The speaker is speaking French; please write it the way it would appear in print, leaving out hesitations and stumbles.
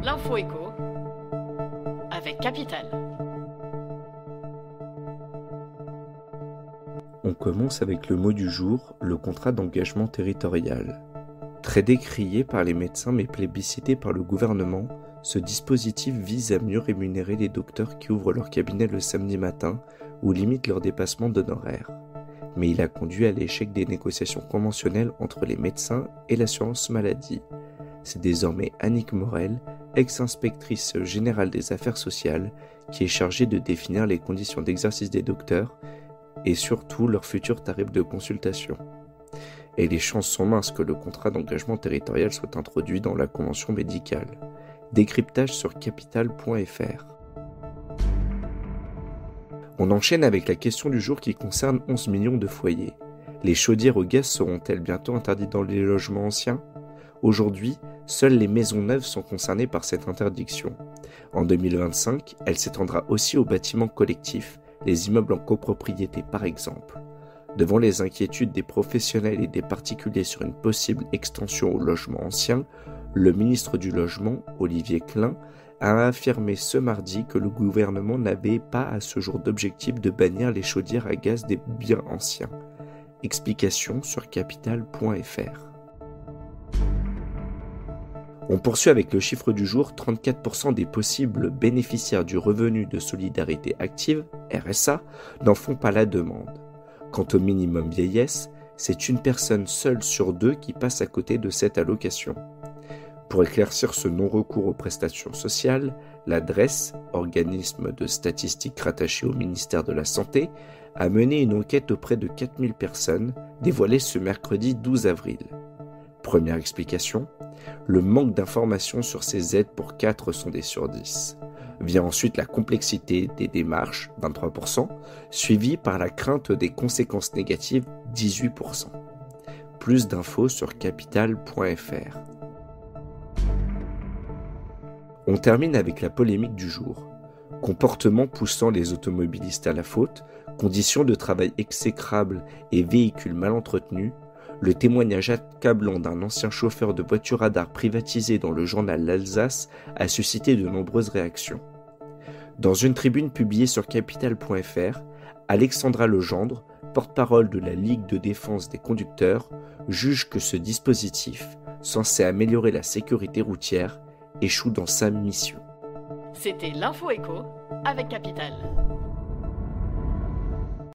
L'info écho avec Capital. On commence avec le mot du jour, le contrat d'engagement territorial. Très décrié par les médecins mais plébiscité par le gouvernement, ce dispositif vise à mieux rémunérer les docteurs qui ouvrent leur cabinet le samedi matin ou limitent leur dépassement d'honoraires. Mais il a conduit à l'échec des négociations conventionnelles entre les médecins et l'assurance maladie. C'est désormais Annick Morel, ex-inspectrice générale des affaires sociales, qui est chargée de définir les conditions d'exercice des docteurs et surtout leurs futurs tarifs de consultation. Et les chances sont minces que le contrat d'engagement territorial soit introduit dans la convention médicale. Décryptage sur capital.fr. On enchaîne avec la question du jour qui concerne 11 millions de foyers. Les chaudières au gaz seront-elles bientôt interdites dans les logements anciens ? Aujourd'hui, seules les maisons neuves sont concernées par cette interdiction. En 2025, elle s'étendra aussi aux bâtiments collectifs, les immeubles en copropriété par exemple. Devant les inquiétudes des professionnels et des particuliers sur une possible extension aux logements anciens, le ministre du Logement, Olivier Klein, a affirmé ce mardi que le gouvernement n'avait pas à ce jour d'objectif de bannir les chaudières à gaz des biens anciens. Explication sur capital.fr. On poursuit avec le chiffre du jour, 34% des possibles bénéficiaires du revenu de solidarité active, RSA, n'en font pas la demande. Quant au minimum vieillesse, c'est une personne seule sur deux qui passe à côté de cette allocation. Pour éclaircir ce non-recours aux prestations sociales, la DREES, organisme de statistiques rattaché au ministère de la Santé, a mené une enquête auprès de 4000 personnes, dévoilée ce mercredi 12 avril. Première explication, le manque d'informations sur ces aides pour 4 sondés sur 10. Vient ensuite la complexité des démarches, 23%, suivie par la crainte des conséquences négatives, 18%. Plus d'infos sur capital.fr. On termine avec la polémique du jour. Comportement poussant les automobilistes à la faute, conditions de travail exécrables et véhicules mal entretenus, le témoignage accablant d'un ancien chauffeur de voiture radar privatisé dans le journal L'Alsace a suscité de nombreuses réactions. Dans une tribune publiée sur capital.fr, Alexandra Legendre, porte-parole de la Ligue de défense des conducteurs, juge que ce dispositif, censé améliorer la sécurité routière, échoue dans sa mission. C'était l'Info Écho avec Capital.